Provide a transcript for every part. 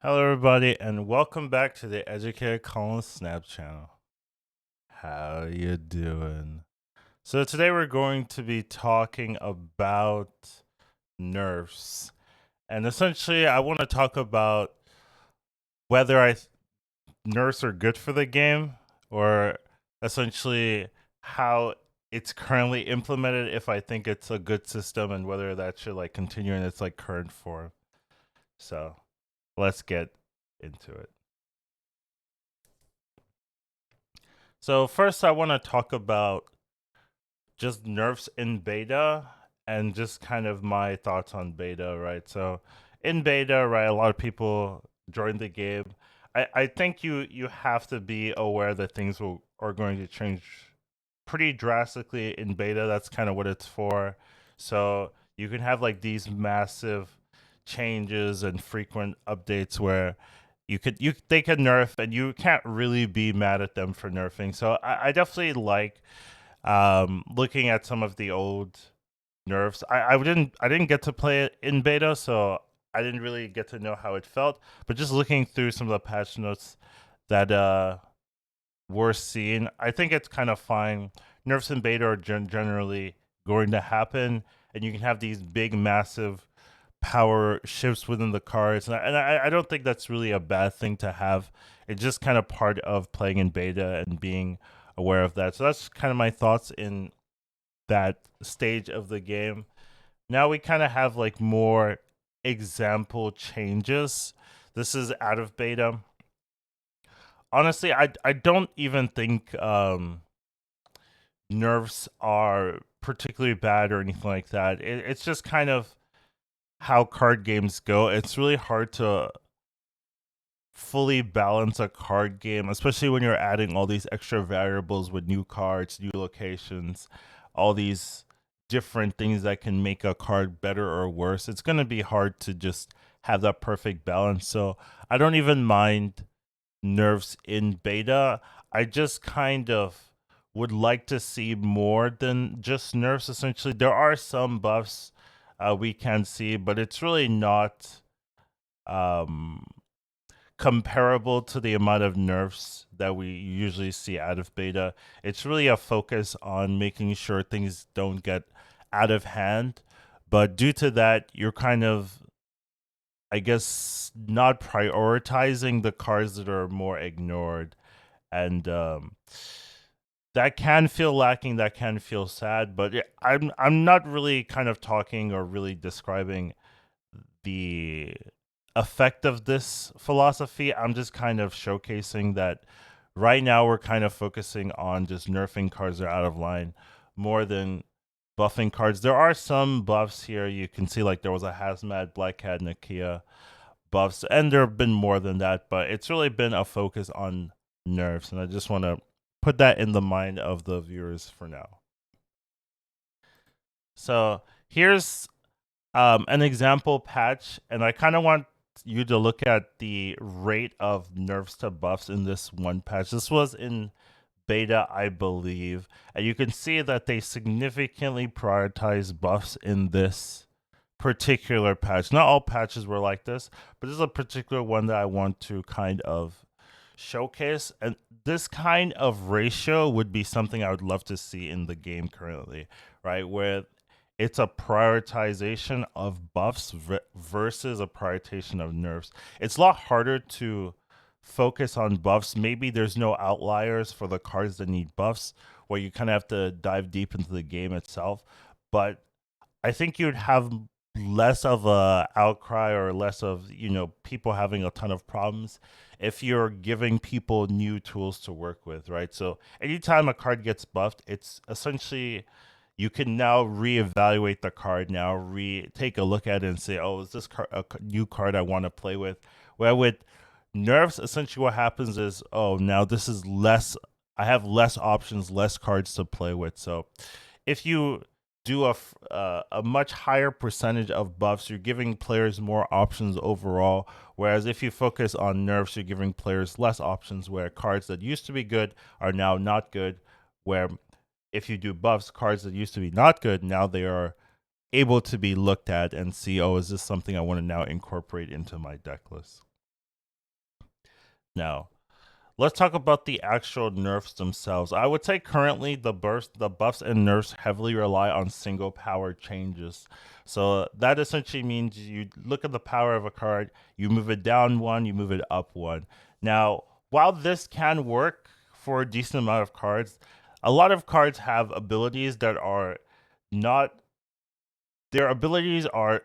Hello, everybody, and welcome back to the Educated Colin Snap channel. How you doing? So today we're going to be talking about nerfs, and essentially, I want to talk about whether nerfs are good for the game, or essentially how it's currently implemented. If I think it's a good system, and whether that should continue in its current form. So let's get into it. So first, I want to talk about just nerfs in beta and just kind of my thoughts on beta, right? So in beta, right, a lot of people join the game. I think you have to be aware that are going to change pretty drastically in beta. That's kind of what it's for. So you can have like these massive changes and frequent updates where they could nerf and you can't really be mad at them for nerfing. So I definitely like looking at some of the old nerfs. I didn't get to play it in beta, so I didn't really get to know how it felt. But just looking through some of the patch notes that were seen, I think it's kind of fine. Nerfs in beta are generally going to happen, and you can have these big, massive power shifts within the cards, and I don't think that's really a bad thing to have. It's just kind of part of playing in beta and being aware of that. So that's kind of my thoughts in that stage of the game. Now we kind of have like more example changes. This is out of beta. Honestly, I don't even think nerfs are particularly bad or anything like that. It's just kind of how card games go. It's really hard to fully balance a card game, especially when you're adding all these extra variables with new cards, new locations, all these different things that can make a card better or worse. It's going to be hard to just have that perfect balance. So I don't even mind nerfs in beta. I just kind of would like to see more than just nerfs. Essentially, there are some buffs we can see, but it's really not um, comparable to the amount of nerfs that we usually see out of beta. It's really a focus on making sure things don't get out of hand. But due to that, you're kind of, I guess, not prioritizing the cards that are more ignored. And that can feel lacking, that can feel sad. But I'm not really kind of talking or really describing the effect of this philosophy. I'm just kind of showcasing that right now we're kind of focusing on just nerfing cards that are out of line more than buffing cards. There are some buffs here. You can see like there was a Hazmat, Black Cat, Nakia buffs, and there have been more than that, but it's really been a focus on nerfs. And I just want to put that in the mind of the viewers for now. So here's an example patch, and I kind of want you to look at the rate of nerfs to buffs in this one patch. This was in beta, I believe, and you can see that they significantly prioritize buffs in this particular patch. Not all patches were like this, but this is a particular one that I want to kind of showcase. And this kind of ratio would be something I would love to see in the game currently, right? Where it's a prioritization of buffs versus a prioritization of nerfs. It's a lot harder to focus on buffs. Maybe there's no outliers for the cards that need buffs, where you kind of have to dive deep into the game itself. But I think you'd have less of a outcry or less of people having a ton of problems if you're giving people new tools to work with, right? So anytime a card gets buffed, it's essentially you can now reevaluate the card, now take a look at it and say, oh, is this a new card I want to play with? Where with nerfs, essentially what happens is, oh, now this is less, I have less options, less cards to play with. So if you do a much higher percentage of buffs, you're giving players more options overall. Whereas if you focus on nerfs, you're giving players less options, where cards that used to be good are now not good. Where if you do buffs, cards that used to be not good, now they are able to be looked at and see, oh, is this something I want to now incorporate into my deck list? Now, let's talk about the actual nerfs themselves. I would say currently the buffs and nerfs heavily rely on single power changes. So that essentially means you look at the power of a card, you move it down one, you move it up one. Now, while this can work for a decent amount of cards, a lot of cards have abilities that are not their abilities are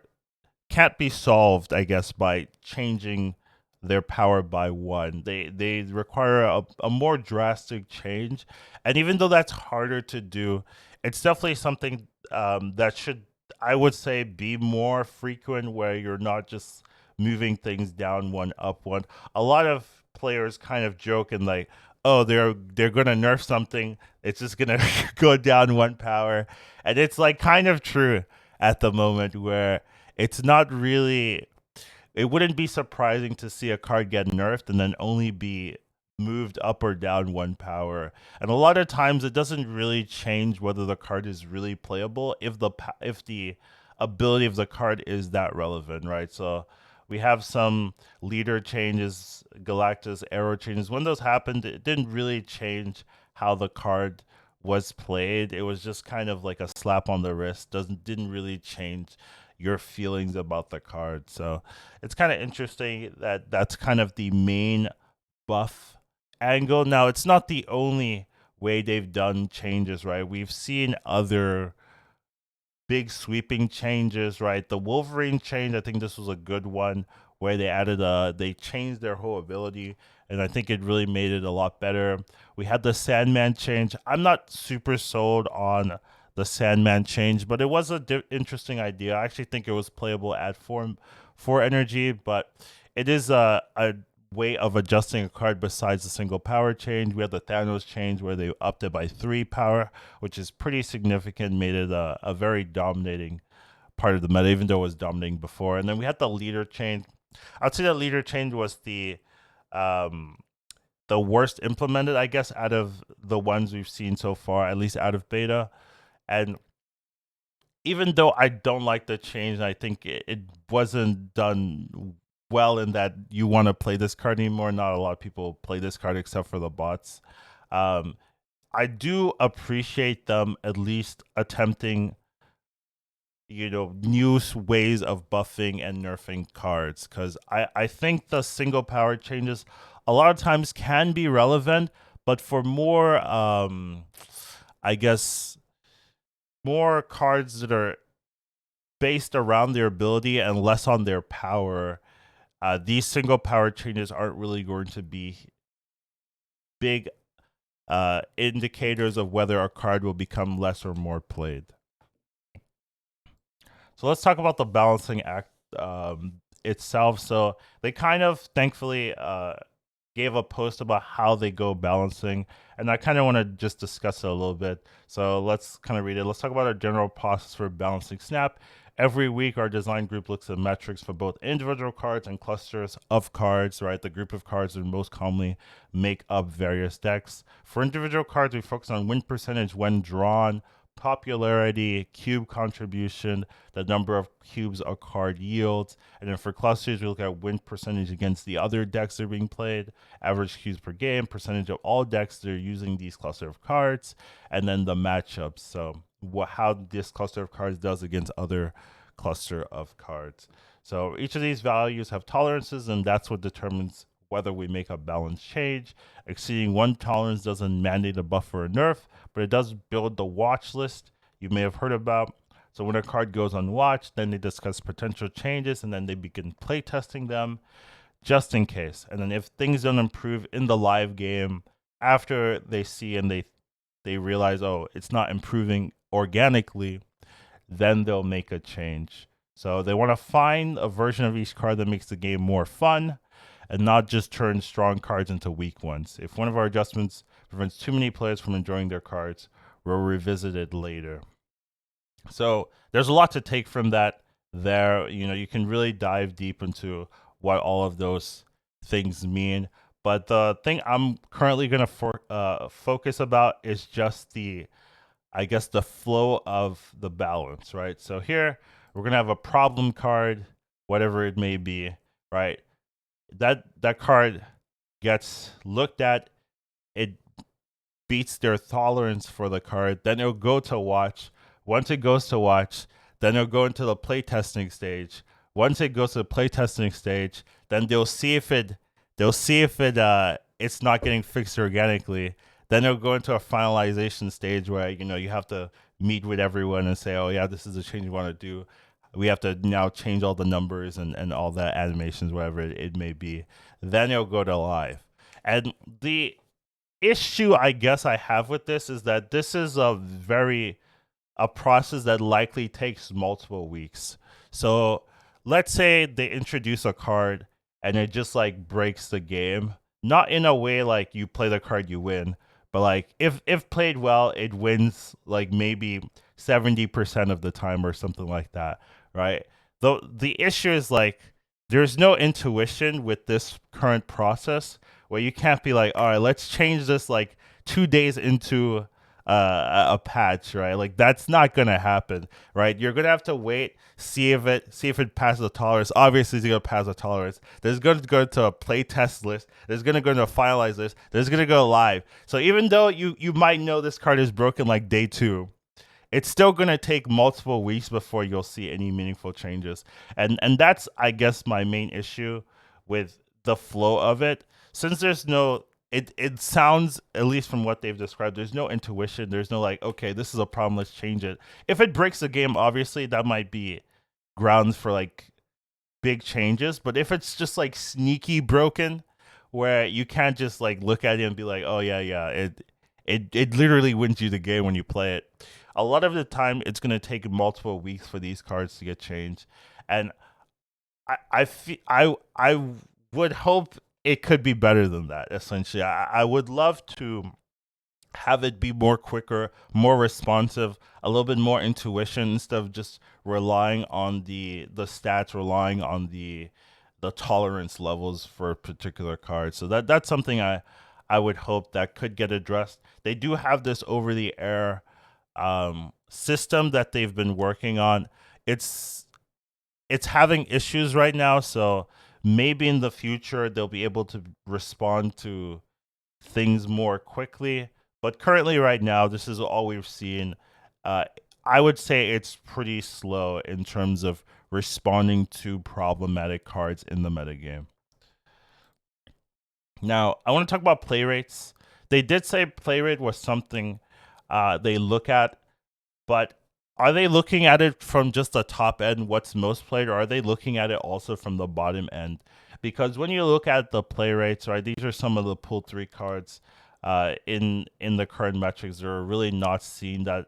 can't be solved, I guess, by changing their power by one. They require a more drastic change, and even though that's harder to do, it's definitely something that should, I would say, be more frequent, where you're not just moving things down one, up one. A lot of players kind of joke and like, oh, they're gonna nerf something, it's just gonna go down one power, and it's like kind of true at the moment where it's not really, it wouldn't be surprising to see a card get nerfed and then only be moved up or down one power. And a lot of times it doesn't really change whether the card is really playable if the ability of the card is that relevant, right? So we have some leader changes, Galactus arrow changes. When those happened, it didn't really change how the card was played. It was just kind of like a slap on the wrist. Didn't really change your feelings about the card. So it's kind of interesting that that's kind of the main buff angle. Now, it's not the only way they've done changes, right? We've seen other big sweeping changes, right? The Wolverine change, I think this was a good one where they changed their whole ability, and I think it really made it a lot better. We had the Sandman change. I'm not super sold on the Sandman change, but it was a interesting idea. I actually think it was playable at four energy, but it is a way of adjusting a card besides the single power change. We had the Thanos change where they upped it by 3 power, which is pretty significant, made it a very dominating part of the meta, even though it was dominating before. And then we had the leader change. I'd say the leader change was um, the worst implemented, I guess, out of the ones we've seen so far, at least out of beta. And even though I don't like the change, I think it wasn't done well in that you want to play this card anymore. Not a lot of people play this card except for the bots. Um, I do appreciate them at least attempting, new ways of buffing and nerfing cards, because I think the single power changes a lot of times can be relevant, but for more, I guess, more cards that are based around their ability and less on their power, these single power changes aren't really going to be big indicators of whether a card will become less or more played. So let's talk about the balancing act itself. So they kind of thankfully gave a post about how they go balancing, and I kind of want to just discuss it a little bit. So let's kind of read it. Let's talk about our general process for balancing Snap. Every week, our design group looks at metrics for both individual cards and clusters of cards, right? The group of cards that most commonly make up various decks. For individual cards, we focus on win percentage when drawn, popularity, cube contribution, the number of cubes a card yields. And then for clusters, we look at win percentage against the other decks that are being played, average cubes per game, percentage of all decks that are using these cluster of cards, and then the matchups. So how this cluster of cards does against other cluster of cards. So each of these values have tolerances, and that's what determines whether we make a balance change. Exceeding one tolerance doesn't mandate a buff or a nerf, but it does build the watch list you may have heard about. So when a card goes unwatched, then they discuss potential changes, and then they begin playtesting them just in case. And then if things don't improve in the live game after they see and they realize, oh, it's not improving organically, then they'll make a change. So they want to find a version of each card that makes the game more fun and not just turn strong cards into weak ones. If one of our adjustments prevents too many players from enjoying their cards, we'll revisit it later. So there's a lot to take from that there. You can really dive deep into what all of those things mean. But the thing I'm currently going to focus about is just I guess, the flow of the balance, right? So here we're going to have a problem card, whatever it may be, right? That card gets looked at, it beats their tolerance for the card, then it'll go to watch. Once it goes to watch, then it'll go into the playtesting stage. Once it goes to the playtesting stage, then they'll see if it's not getting fixed organically. Then it'll go into a finalization stage where you have to meet with everyone and say, oh yeah, this is a change we want to do. We have to now change all the numbers and all the animations, whatever it may be. Then it'll go to live. And the issue I guess I have with this is that this is a process that likely takes multiple weeks. So let's say they introduce a card and it just like breaks the game. Not in a way like you play the card you win, but like if played well, it wins like maybe 70% of the time or something like that, right? Though the issue is like there's no intuition with this current process where you can't be like, all right, let's change this like 2 days into a patch, right? Like that's not gonna happen, right? You're gonna have to wait, see if it passes the tolerance. Obviously, it's gonna pass the tolerance. There's gonna go to a play test list. There's gonna go to a finalize list. There's gonna go live. So even though you might know this card is broken like day 2, it's still going to take multiple weeks before you'll see any meaningful changes. And that's I guess my main issue with the flow of it. Since there's no it sounds, at least from what they've described, there's no intuition, there's no like, okay, this is a problem, let's change it. If it breaks the game, obviously that might be grounds for like big changes, but if it's just like sneaky broken where you can't just like look at it and be like, oh yeah, it literally wins you the game when you play it. A lot of the time, it's going to take multiple weeks for these cards to get changed, and I would hope it could be better than that. Essentially, I would love to have it be more quicker, more responsive, a little bit more intuition instead of just relying on the stats, relying on the tolerance levels for particular cards. So that's something I would hope that could get addressed. They do have this over the air system that they've been working on. It's having issues right now, so maybe in the future they'll be able to respond to things more quickly. But currently, right now, this is all we've seen. I would say it's pretty slow in terms of responding to problematic cards in the metagame. Now, I want to talk about play rates. They did say play rate was something they look at, but are they looking at it from just the top end, what's most played, or are they looking at it also from the bottom end? Because when you look at the play rates, right, these are some of the pool 3 cards in the current metrics. They're really not seen that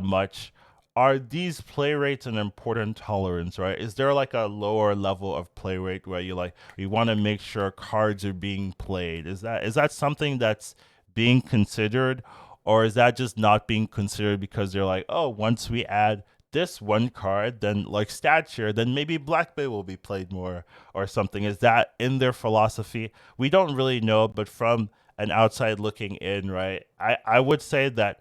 much. Are these play rates an important tolerance, right? Is there like a lower level of play rate where you want to make sure cards are being played? Is that something that's being considered, or is that just not being considered because they're like, oh, once we add this one card, then like stat share, then maybe Black Bay will be played more or something? Is that in their philosophy? We don't really know, but from an outside looking in, right, I would say that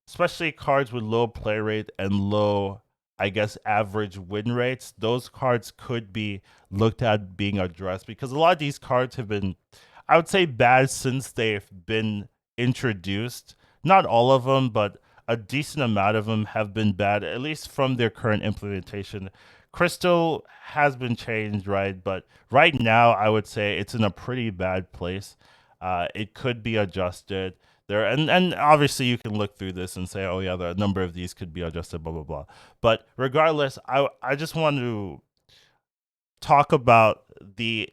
especially cards with low play rate and low, I guess, average win rates, those cards could be looked at being addressed, because a lot of these cards have been, I would say, bad since they've been introduced. Not all of them, but a decent amount of them have been bad, at least from their current implementation. Crystal has been changed, right? But right now, I would say it's in a pretty bad place. It could be adjusted there, and obviously you can look through this and say, oh yeah, the number of these could be adjusted, blah blah blah. But regardless, I just want to talk about the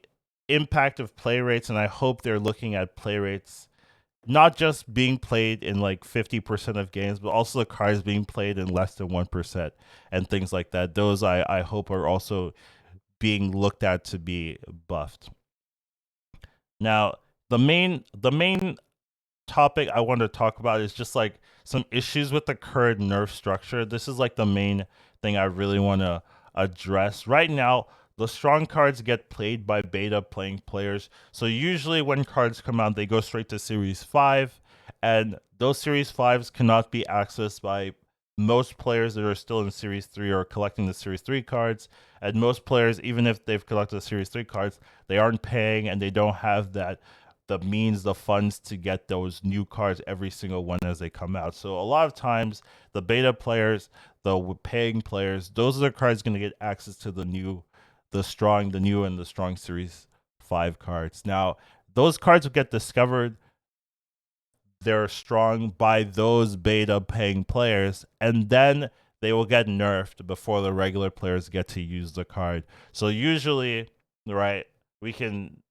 impact of play rates, and I hope they're looking at play rates not just being played in like 50% of games, but also the cards being played in less than 1% and things like that. Those I hope are also being looked at to be buffed. Now, the main topic I want to talk about is just like some issues with the current nerf structure. This is like the main thing I really want to address. Right now, the strong cards get played by beta playing players. So usually when cards come out, they go straight to Series 5, and those Series 5s cannot be accessed by most players that are still in Series 3 or collecting the Series 3 cards. And most players, even if they've collected the Series 3 cards, they aren't paying and they don't have that the means, the funds to get those new cards every single one as they come out. So a lot of times, the beta players, the paying players, those are the cards going to get access to the new and the strong Series 5 cards. Now, those cards will get discovered. They're strong by those beta paying players, and then they will get nerfed before the regular players get to use the card. So usually, right, we can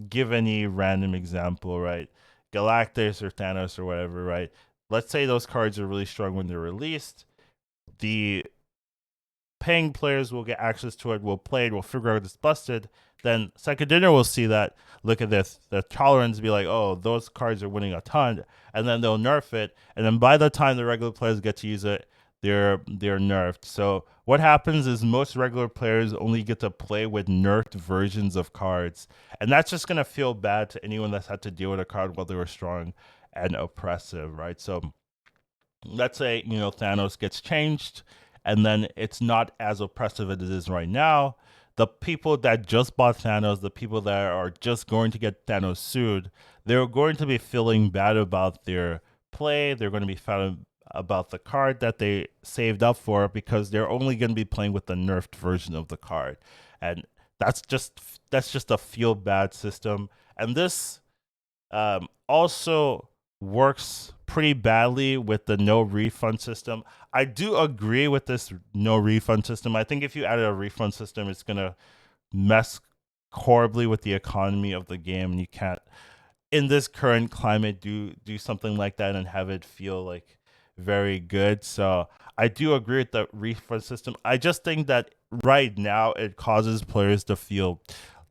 give any random example, right? Galactus or Thanos or whatever, right? Let's say those cards are really strong when they're released. The paying players will get access to it, will play it, will figure out it's busted. Then second dinner will see that, look at this, the tolerance, be like, oh, those cards are winning a ton, and then they'll nerf it. And then by the time the regular players get to use it, they're nerfed. So what happens is most regular players only get to play with nerfed versions of cards, and that's just gonna feel bad to anyone that's had to deal with a card while they were strong and oppressive, right? So let's say Thanos gets changed, and then it's not as oppressive as it is right now. The people that just bought Thanos, the people that are just going to get Thanos sued, they're going to be feeling bad about their play. They're going to be feeling about the card that they saved up for, because they're only going to be playing with the nerfed version of the card, and that's just a feel bad system. And this also works pretty badly with the no refund system. I do agree with this no refund system. I think if you added a refund system, it's gonna mess horribly with the economy of the game, and you can't, in this current climate, do something like that and have it feel like very good. So I do agree with the refund system. I just think that right now it causes players to feel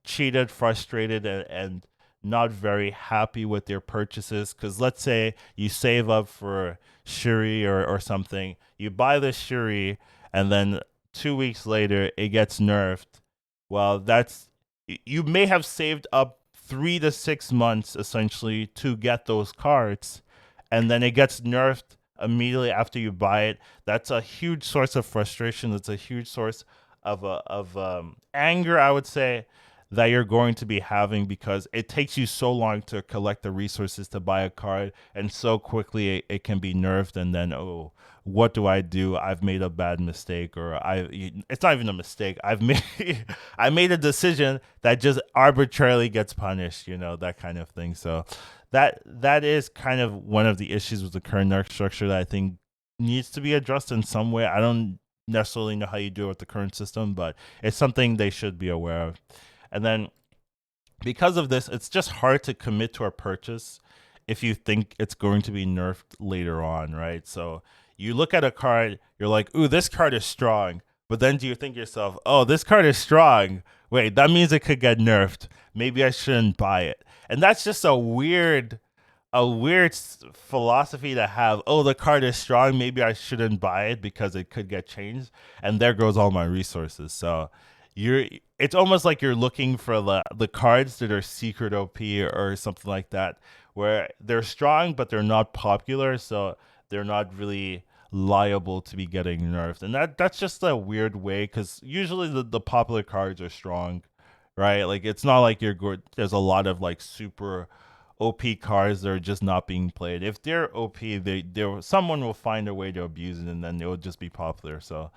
cheated, frustrated, and not very happy with their purchases. Because let's say you save up for Shuri or something, you buy the Shuri, and then 2 weeks later it gets nerfed. Well, you may have saved up 3 to 6 months essentially to get those cards, and then it gets nerfed immediately after you buy it. That's a huge source of frustration. It's a huge source of anger, I would say, that you're going to be having, because it takes you so long to collect the resources to buy a card, and so quickly it can be nerfed, and then, oh, what do I do? I've made a bad mistake, or it's not even a mistake. I've made I made a decision that just arbitrarily gets punished, that kind of thing. So that is kind of one of the issues with the current nerf structure that I think needs to be addressed in some way. I don't necessarily know how you do it with the current system, but it's something they should be aware of. And then because of this, it's just hard to commit to a purchase if you think it's going to be nerfed later on, right? So you look at a card, you're like, ooh, this card is strong. But then do you think to yourself, oh, this card is strong. Wait, that means it could get nerfed. Maybe I shouldn't buy it. And that's just a weird philosophy to have. Oh, the card is strong. Maybe I shouldn't buy it because it could get changed, and there goes all my resources. So it's almost like you're looking for the cards that are secret OP or something like that, where they're strong but they're not popular, so they're not really liable to be getting nerfed. And that's just a weird way, because usually the popular cards are strong, right? Like it's not like you're good. There's a lot of like super OP cards that are just not being played. If they're OP, someone will find a way to abuse it, and then it will just be popular. So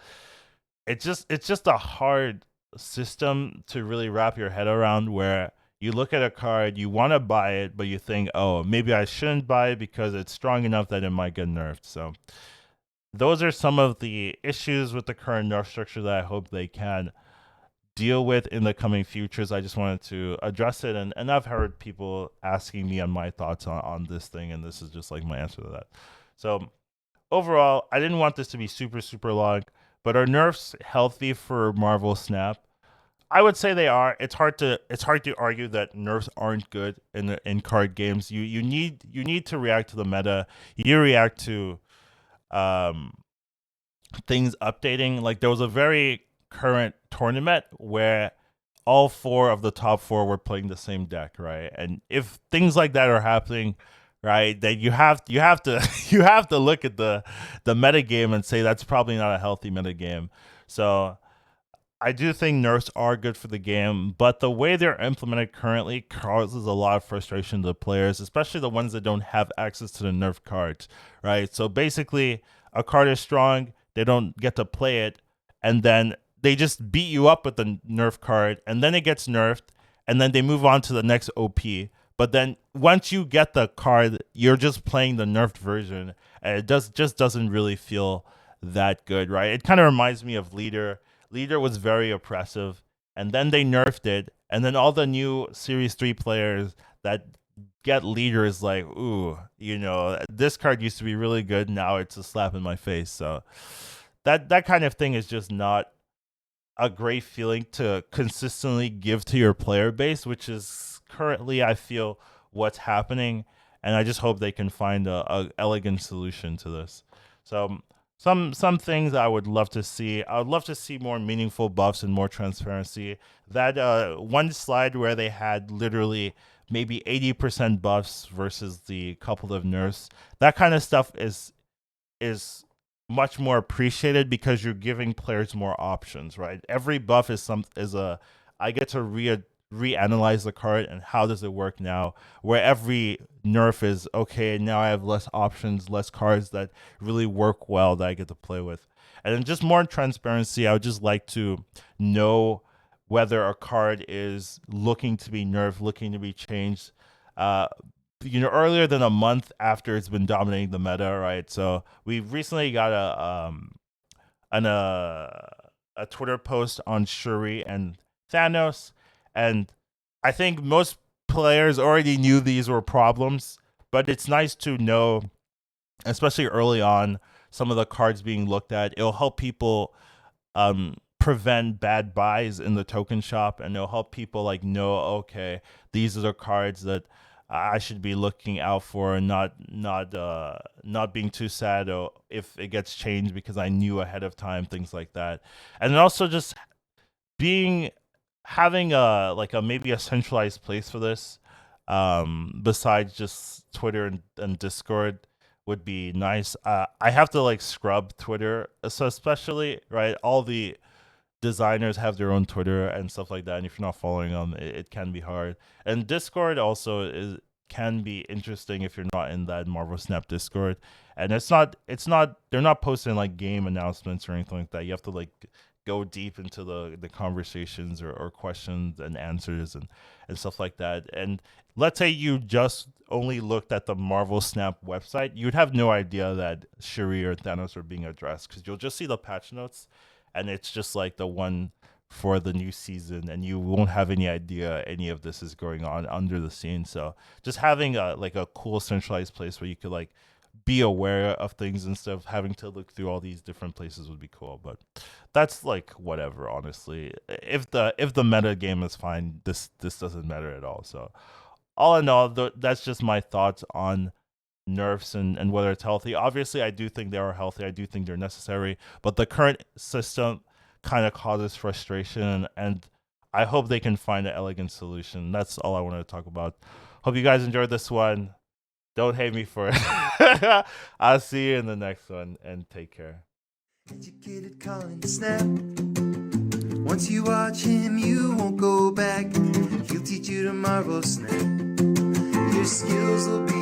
it's just a hard system to really wrap your head around, where you look at a card, you want to buy it, but you think, oh, maybe I shouldn't buy it because it's strong enough that it might get nerfed. So those are some of the issues with the current nerf structure that I hope they can deal with in the coming futures. I just wanted to address it, and I've heard people asking me on my thoughts on this thing, and this is just like my answer to that. So overall, I didn't want this to be super, super long, but are nerfs healthy for Marvel Snap? I would say they are. It's hard to argue that nerfs aren't good in card games. You need to react to the meta. You react to um things updating. Like there was a very current tournament where all four of the top four were playing the same deck, right? And if things like that are happening, right, then you have to you have to look at the meta game and say that's probably not a healthy meta game. So I do think nerfs are good for the game, but the way they're implemented currently causes a lot of frustration to players, especially the ones that don't have access to the nerf cards, right? So basically, a card is strong, they don't get to play it, and then they just beat you up with the nerf card, and then it gets nerfed, and then they move on to the next OP. But then once you get the card, you're just playing the nerfed version, and it just doesn't really feel that good, right? It kind of reminds me of Leader. Leader was very oppressive, and then they nerfed it, and then all the new Series 3 players that get Leader is like, ooh, this card used to be really good, now it's a slap in my face. So that kind of thing is just not a great feeling to consistently give to your player base, which is currently, I feel, what's happening. And I just hope they can find a elegant solution to this. So some things I would love to see. I would love to see more meaningful buffs and more transparency. That one slide where they had literally maybe 80% buffs versus the couple of nerfs. That kind of stuff is much more appreciated because you're giving players more options, right? Every buff is a I get to reanalyze the card and how does it work now, where every nerf is okay, now I have less options, less cards that really work well that I get to play with. And then just more transparency. I would just like to know whether a card is looking to be nerfed, looking to be changed, earlier than a month after it's been dominating the meta, right? So we recently got a Twitter post on Shuri and Thanos, and I think most players already knew these were problems, but it's nice to know, especially early on, some of the cards being looked at. It'll help people prevent bad buys in the token shop, and it'll help people like know, okay, these are the cards that I should be looking out for, and not being too sad if it gets changed because I knew ahead of time, things like that. And then also just having a maybe a centralized place for this, besides just Twitter and Discord would be nice. I have to like scrub Twitter, so especially right, all the designers have their own Twitter and stuff like that, and if you're not following them, it can be hard. And Discord also can be interesting if you're not in that Marvel Snap Discord. And it's not they're not posting like game announcements or anything like that. You have to like go deep into the conversations or questions and answers and stuff like that. And let's say you just only looked at the Marvel Snap website, you'd have no idea that Shuri or Thanos are being addressed because you'll just see the patch notes, and it's just like the one for the new season, and you won't have any idea any of this is going on under the scenes. So just having a cool centralized place where you could like be aware of things instead of having to look through all these different places would be cool. But that's like whatever, honestly. If the meta game is fine, this doesn't matter at all. So all in all, that's just my thoughts on nerfs and whether it's healthy. Obviously, I do think they are healthy. I do think they're necessary, but the current system kind of causes frustration, and I hope they can find an elegant solution. That's all I wanted to talk about. Hope you guys enjoyed this one. Don't hate me for it. I'll see you in the next one, and take care. Educated Colin Snap. Once you watch him, you won't go back. He'll teach you to Marvel Snap. Your skills will be